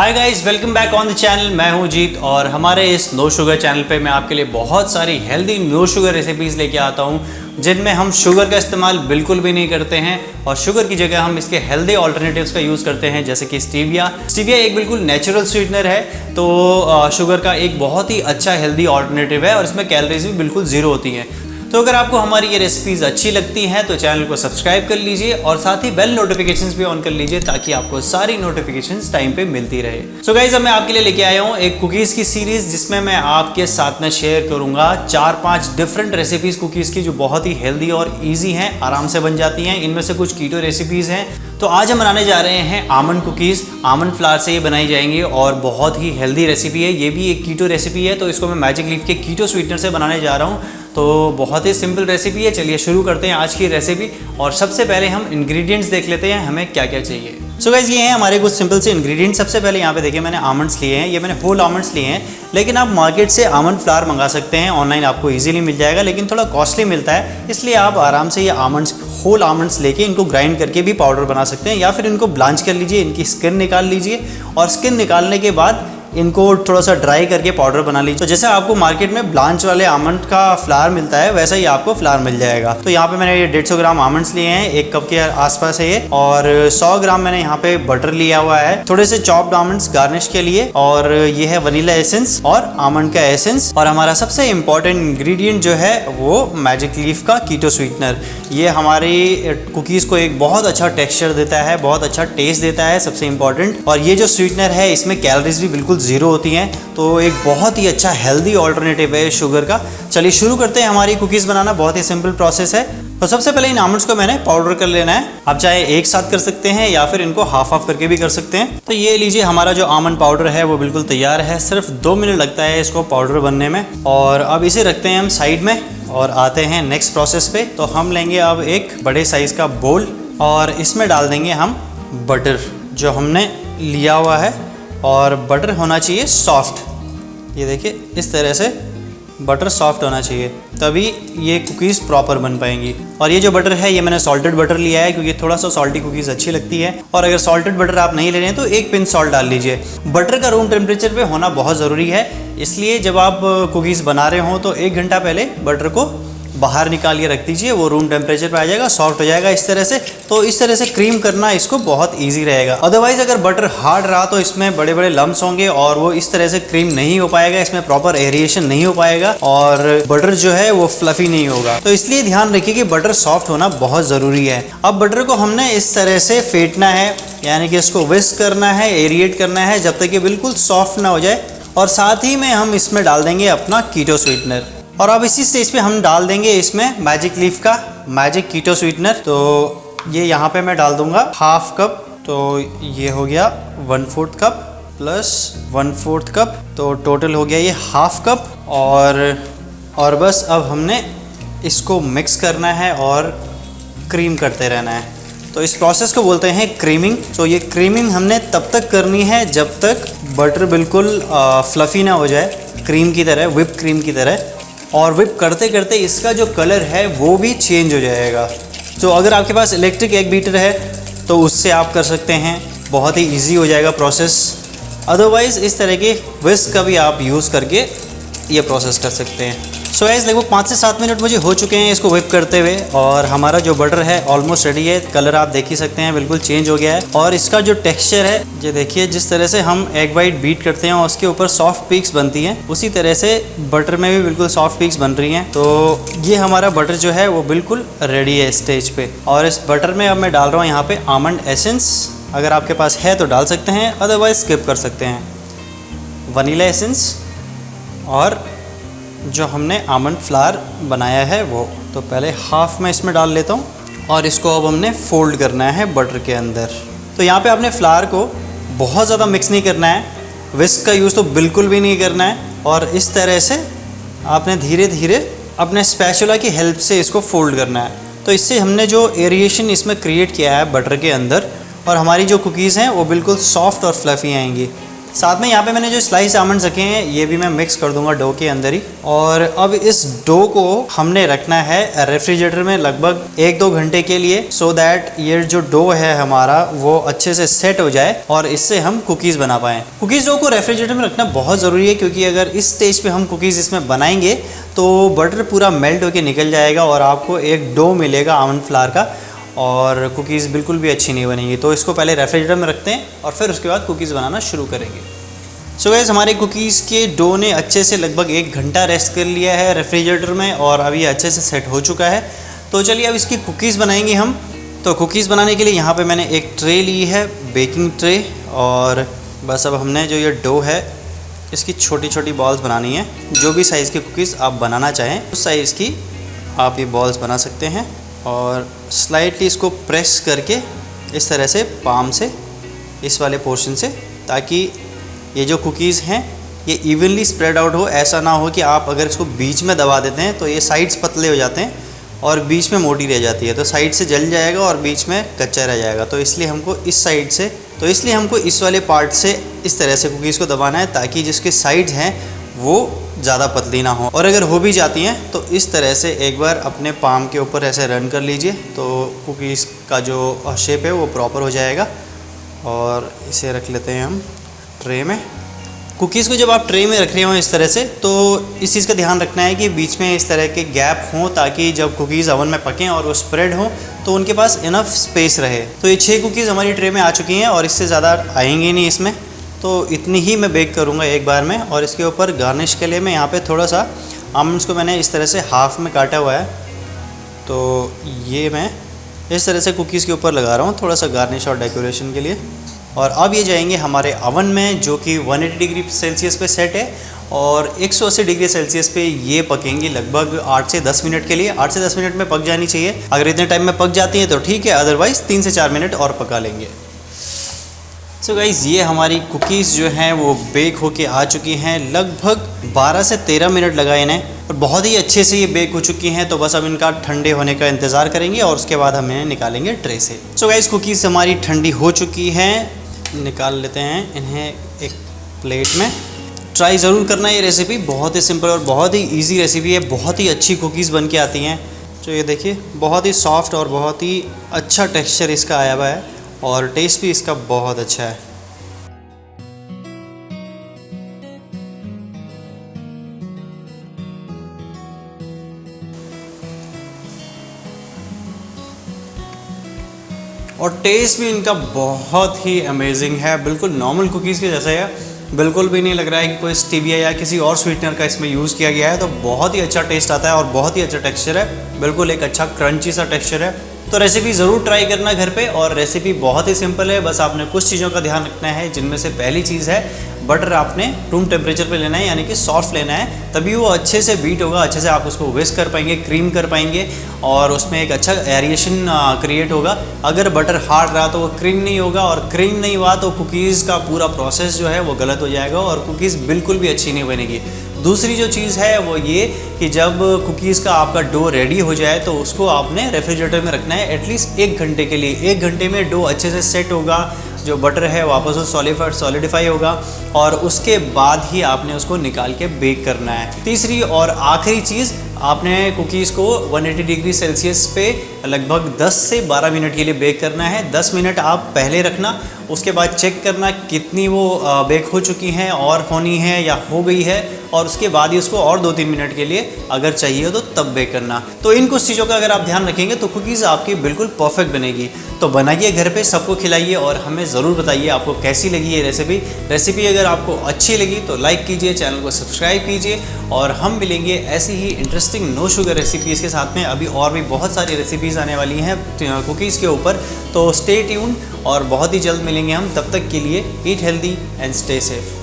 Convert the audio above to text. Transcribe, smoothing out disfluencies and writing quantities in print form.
Hi guys, welcome back on the channel. मैं हूं जीत और हमारे इस नो शुगर चैनल पे मैं आपके लिए बहुत सारी हेल्दी नो शुगर रेसिपीज़ लेके आता हूं जिनमें हम शुगर का इस्तेमाल बिल्कुल भी नहीं करते हैं और शुगर की जगह हम इसके हेल्दी ऑल्टरनेटिव्स का यूज़ करते हैं, जैसे कि स्टीविया एक बिल्कुल नेचुरल स्वीटनर है। तो शुगर का एक बहुत ही अच्छा हेल्दी ऑल्टरनेटिव है और इसमें कैलोरीज भी बिल्कुल ज़ीरो होती हैं। तो अगर आपको हमारी ये रेसिपीज़ अच्छी लगती हैं तो चैनल को सब्सक्राइब कर लीजिए और साथ ही बेल नोटिफिकेशंस भी ऑन कर लीजिए ताकि आपको सारी नोटिफिकेशंस टाइम पे मिलती रहे। सो गाइस, अब मैं आपके लिए लेके आया हूँ एक कुकीज़ की सीरीज़ जिसमें मैं आपके साथ में शेयर करूँगा 4-5 डिफरेंट रेसिपीज़ कुकीज़ की जो बहुत ही हेल्दी और ईजी हैं, आराम से बन जाती हैं। इनमें से कुछ कीटो रेसिपीज़ हैं। तो आज हम बनाने जा रहे हैं आमंड कुकीज़। आमंड फ्लावर से ये बनाई जाएंगी और बहुत ही हेल्दी रेसिपी है। ये भी एक कीटो रेसिपी है, तो इसको मैं मैजिक लीफ के कीटो स्वीटनर से बनाने जा रहा हूँ। तो बहुत ही सिंपल रेसिपी है। चलिए शुरू करते हैं आज की रेसिपी। और सबसे पहले हम इंग्रेडिएंट्स देख लेते हैं हमें क्या क्या चाहिए। सो गाइस, ये हैं हमारे कुछ सिंपल से इंग्रेडिएंट्स। सबसे पहले यहाँ पे देखिए मैंने आमंड्स लिए हैं। ये मैंने होल आमंड्स लिए हैं, लेकिन आप मार्केट से आमंड फ्लावर मंगा सकते हैं। ऑनलाइन आपको इजीली मिल जाएगा, लेकिन थोड़ा कॉस्टली मिलता है। इसलिए आप आराम से ये आमंड्स, होल आमंड्स लेके इनको ग्राइंड करके भी पाउडर बना सकते हैं, या फिर इनको ब्लांच कर लीजिए, इनकी स्किन निकाल लीजिए और स्किन निकालने के बाद इनको थोड़ा सा ड्राई करके पाउडर बना लीजिए। तो जैसे आपको मार्केट में ब्लांच वाले आमंड का फ्लावर मिलता है, वैसा ही आपको फ्लावर मिल जाएगा। तो यहाँ पे मैंने ये 150 ग्राम आमंड्स लिए हैं, 1 कप के आसपास है ये। और 100 ग्राम मैंने यहाँ पे बटर लिया हुआ है, थोड़े से चॉप्ड आमंड्स गार्निश के लिए। और ये है वनीला एसेंस और आमंड का एसेंस। और हमारा सबसे इम्पोर्टेंट इंग्रेडिएंट जो है वो मैजिक लीफ का कीटो स्वीटनर। ये हमारी कुकीज़ को एक बहुत अच्छा टेक्सचर देता है, बहुत अच्छा टेस्ट देता है, सबसे इम्पोर्टेंट। और ये जो स्वीटनर है इसमें कैलोरीज भी बिल्कुल ज़ीरो होती हैं, तो एक बहुत ही अच्छा हेल्दी ऑल्टरनेटिव है शुगर का। चलिए शुरू करते हैं हमारी कुकीज़ बनाना। बहुत ही सिंपल प्रोसेस है। तो सबसे पहले इन आमंड्स को मैंने पाउडर कर लेना है। आप चाहे एक साथ कर सकते हैं या फिर इनको हाफ हाफ करके भी कर सकते हैं। तो ये लीजिए, हमारा जो आमंड पाउडर है वो बिल्कुल तैयार है। सिर्फ 2 मिनट लगता है इसको पाउडर बनने में। और अब इसे रखते हैं हम साइड में और आते हैं नेक्स्ट प्रोसेस पे। तो हम लेंगे अब एक बड़े साइज़ का बोल और इसमें डाल देंगे हम बटर जो हमने लिया हुआ है। और बटर होना चाहिए सॉफ्ट। ये देखिए, इस तरह से बटर सॉफ्ट होना चाहिए, तभी ये कुकीज़ प्रॉपर बन पाएंगी। और ये जो बटर है ये मैंने सॉल्टेड बटर लिया है, क्योंकि थोड़ा सा सॉल्टी कुकीज़ अच्छी लगती है। और अगर सॉल्टेड बटर आप नहीं ले रहे हैं तो 1 पिंच सॉल्ट डाल लीजिए। बटर का रूम टेम्परेचर पे होना बहुत ज़रूरी है, इसलिए जब आप कुकीज़ बना रहे हो तो 1 घंटा पहले बटर को बाहर निकाल के रख दीजिए। वो रूम टेम्परेचर पे आ जाएगा, सॉफ्ट हो जाएगा इस तरह से। तो इस तरह से क्रीम करना इसको बहुत इजी रहेगा। अदरवाइज़ अगर बटर हार्ड रहा तो इसमें बड़े बड़े लम्स होंगे और वो इस तरह से क्रीम नहीं हो पाएगा, इसमें प्रॉपर एरिएशन नहीं हो पाएगा और बटर जो है वो फ्लफी नहीं होगा। तो इसलिए ध्यान रखिए कि बटर सॉफ्ट होना बहुत ज़रूरी है। अब बटर को हमने इस तरह से फेंटना है, यानी कि इसको विस्क करना है, एरिएट करना है जब तक ये बिल्कुल सॉफ्ट ना हो जाए। और साथ ही में हम इसमें डाल देंगे अपना कीटो स्वीटनर। और अब इसी स्टेज पे हम डाल देंगे इसमें मैजिक लीफ का मैजिक कीटो स्वीटनर। तो ये यहाँ पे मैं डाल दूंगा हाफ कप। तो ये हो गया 1/4 कप प्लस 1/4 कप, तो टोटल हो गया ये हाफ कप। और बस अब हमने इसको मिक्स करना है और क्रीम करते रहना है। तो इस प्रोसेस को बोलते हैं क्रीमिंग। तो ये क्रीमिंग हमने तब तक करनी है जब तक बटर बिल्कुल फ्लफ़ी ना हो जाए, क्रीम की तरह, व्हिप क्रीम की तरह। और व्हिप करते करते इसका जो कलर है वो भी चेंज हो जाएगा। तो अगर आपके पास इलेक्ट्रिक एग बीटर है तो उससे आप कर सकते हैं, बहुत ही इजी हो जाएगा प्रोसेस। अदरवाइज़ इस तरह के विस्क का भी आप यूज़ करके ये प्रोसेस कर सकते हैं। सो गाइस, लगभग 5 से 7 मिनट मुझे हो चुके हैं इसको व्हिप करते हुए और हमारा जो बटर है ऑलमोस्ट रेडी है। कलर आप देख ही सकते हैं, बिल्कुल चेंज हो गया है। और इसका जो टेक्सचर है, ये देखिए, जिस तरह से हम एग वाइट बीट करते हैं और उसके ऊपर सॉफ्ट पीक्स बनती हैं, उसी तरह से बटर में भी बिल्कुल सॉफ्ट पीक्स बन रही हैं। तो ये हमारा बटर जो है वो बिल्कुल रेडी है स्टेज पे। और इस बटर में अब मैं डाल रहा हूँ यहाँ पे आमंड एसेंस। अगर आपके पास है तो डाल सकते हैं, अदरवाइज स्किप कर सकते हैं। वनीला एसेंस और जो हमने आमंड फ्लावर बनाया है वो। तो पहले हाफ में इसमें डाल लेता हूँ और इसको अब हमने फोल्ड करना है बटर के अंदर। तो यहाँ पे आपने फ्लावर को बहुत ज़्यादा मिक्स नहीं करना है, विस्क का यूज़ तो बिल्कुल भी नहीं करना है। और इस तरह से आपने धीरे धीरे अपने स्पैचुला की हेल्प से इसको फोल्ड करना है। तो इससे हमने जो एरिएशन इसमें क्रिएट किया है बटर के अंदर, और हमारी जो कुकीज़ हैं वो बिल्कुल सॉफ्ट और फ्लफ़ी आएंगी। साथ में यहाँ पे मैंने जो स्लाइस आमंड्स रखे हैं ये भी मैं मिक्स कर दूंगा डो के अंदर ही। और अब इस डो को हमने रखना है रेफ्रिजरेटर में लगभग 1-2 घंटे के लिए, सो दैट ये जो डो है हमारा वो अच्छे से सेट हो जाए और इससे हम कुकीज़ बना पाएँ। कुकीज़ डो को रेफ्रिजरेटर में रखना बहुत ज़रूरी है, क्योंकि अगर इस स्टेज पर हम कुकीज़ इसमें बनाएंगे तो बटर पूरा मेल्ट होकर निकल जाएगा और आपको एक डो मिलेगा आमंड फ्लावर का, और कुकीज़ बिल्कुल भी अच्छी नहीं बनेगी। तो इसको पहले रेफ्रिजरेटर में रखते हैं और फिर उसके बाद कुकीज़ बनाना शुरू करेंगे। सो गाइस, हमारे कुकीज़ के डो ने अच्छे से लगभग 1 घंटा रेस्ट कर लिया है रेफ्रिजरेटर में और अभी अच्छे से सेट हो चुका है। तो चलिए अब इसकी कुकीज़ बनाएंगे हम। तो कुकीज़ बनाने के लिए यहाँ पे मैंने एक ट्रे ली है, बेकिंग ट्रे, और बस अब हमने जो ये डो है इसकी छोटी छोटी बॉल्स बनानी है। जो भी साइज़ की कुकीज़ आप बनाना चाहें उस साइज़ की आप ये बॉल्स बना सकते हैं, और स्लाइटली इसको प्रेस करके इस तरह से पाम से, इस वाले पोर्शन से, ताकि ये जो कुकीज़ हैं ये इवनली स्प्रेड आउट हो। ऐसा ना हो कि आप अगर इसको बीच में दबा देते हैं तो ये साइड्स पतले हो जाते हैं और बीच में मोटी रह जाती है, तो साइड से जल जाएगा और बीच में कच्चा रह जाएगा। तो इसलिए हमको इस साइड से, तो इसलिए हमको इस वाले पार्ट से इस तरह से कुकीज़ को दबाना है, ताकि जिसके साइड्स हैं वो ज़्यादा पतली ना हो। और अगर हो भी जाती हैं तो इस तरह से एक बार अपने पाम के ऊपर ऐसे रन कर लीजिए, तो कुकीज़ का जो शेप है वो प्रॉपर हो जाएगा। और इसे रख लेते हैं हम ट्रे में। कुकीज़ को जब आप ट्रे में रख रहे हो इस तरह से, तो इस चीज़ का ध्यान रखना है कि बीच में इस तरह के गैप हों, ताकि जब कुकीज़ ओवन में पकें और वो स्प्रेड हो तो उनके पास इनफ स्पेस रहे। तो ये 6 कुकीज़ हमारी ट्रे में आ चुकी हैं और इससे ज़्यादा आएंगी नहीं इसमें, तो इतनी ही मैं बेक करूँगा एक बार में। और इसके ऊपर गार्निश के लिए मैं यहाँ पे थोड़ा सा आमंड्स को मैंने इस तरह से हाफ में काटा हुआ है, तो ये मैं इस तरह से कुकीज़ के ऊपर लगा रहा हूँ थोड़ा सा गार्निश और डेकोरेशन के लिए। और अब ये जाएंगे हमारे ओवन में, जो कि 180 डिग्री सेल्सियस पे सेट है, और 180 डिग्री सेल्सियस पे ये पकेंगी लगभग 8 से 10 मिनट के लिए। 8 से 10 मिनट में पक जानी चाहिए। अगर इतने टाइम में पक जाती हैं तो ठीक है, अदरवाइज़ 3 से 4 मिनट और पका लेंगे। सो गाइज़, ये हमारी कुकीज़ जो हैं वो बेक होके आ चुकी हैं। लगभग 12 से 13 मिनट लगा इन्हें और बहुत ही अच्छे से ये बेक हो चुकी हैं। तो बस अब इनका ठंडे होने का इंतज़ार करेंगे और उसके बाद हम इन्हें निकालेंगे ट्रे से। सो गाइज़, कुकीज़ हमारी ठंडी हो चुकी हैं, निकाल लेते हैं इन्हें एक प्लेट में। ट्राई ज़रूर करना ये रेसिपी, बहुत ही सिंपल और बहुत ही ईजी रेसिपी है। बहुत ही अच्छी कुकीज़ बन के आती हैं। तो ये देखिए, बहुत ही सॉफ्ट और बहुत ही अच्छा टेक्सचर इसका आया हुआ है और टेस्ट भी इसका बहुत अच्छा है। और टेस्ट भी इनका बहुत ही अमेजिंग है, बिल्कुल नॉर्मल कुकीज़ के जैसा है। बिल्कुल भी नहीं लग रहा है कि कोई स्टीविया या किसी और स्वीटनर का इसमें यूज़ किया गया है। तो बहुत ही अच्छा टेस्ट आता है और बहुत ही अच्छा टेक्सचर है, बिल्कुल एक अच्छा क्रंची सा टेक्सचर है। तो रेसिपी ज़रूर ट्राई करना घर पे। और रेसिपी बहुत ही सिंपल है, बस आपने कुछ चीज़ों का ध्यान रखना है, जिनमें से पहली चीज़ है बटर आपने रूम टेम्परेचर पे लेना है, यानी कि सॉफ्ट लेना है, तभी वो अच्छे से बीट होगा, अच्छे से आप उसको विस्क कर पाएंगे, क्रीम कर पाएंगे और उसमें एक अच्छा एरिएशन क्रिएट होगा। अगर बटर हार्ड रहा तो वो क्रीम नहीं होगा, और क्रीम नहीं हुआ तो कुकीज़ का पूरा प्रोसेस जो है वो गलत हो जाएगा और कुकीज़ बिल्कुल भी अच्छी नहीं बनेगी। दूसरी जो चीज़ है वो ये कि जब कुकीज़ का आपका डो रेडी हो जाए तो उसको आपने रेफ्रिजरेटर में रखना है एटलीस्ट 1 घंटे के लिए। 1 घंटे में डो अच्छे से सेट होगा, जो बटर है वापस वो सॉलिडिफाई होगा और उसके बाद ही आपने उसको निकाल के बेक करना है। तीसरी और आखिरी चीज़, आपने कुकीज़ को 180 डिग्री सेल्सियस पे लगभग 10 से 12 मिनट के लिए बेक करना है। 10 मिनट आप पहले रखना, उसके बाद चेक करना कितनी वो बेक हो चुकी हैं और होनी है या हो गई है, और उसके बाद ही उसको और 2-3 मिनट के लिए अगर चाहिए हो तो तब बेक करना। तो इन कुछ चीज़ों का अगर आप ध्यान रखेंगे तो कुकीज़ आपकी बिल्कुल परफेक्ट बनेगी। तो बनाइए घर पे, सबको खिलाइए और हमें ज़रूर बताइए आपको कैसी लगी ये रेसिपी अगर आपको अच्छी लगी तो लाइक कीजिए, चैनल को सब्सक्राइब कीजिए, और हम मिलेंगे ऐसी ही इंटरेस्टिंग नो शुगर रेसिपीज़ के साथ में। अभी और भी बहुत सारी रेसिपीज़ आने वाली हैं कुकीज़ के ऊपर, तो स्टे ट्यून्ड और बहुत ही जल्द मिलेंगे हम। तब तक के लिए eat healthy and stay safe.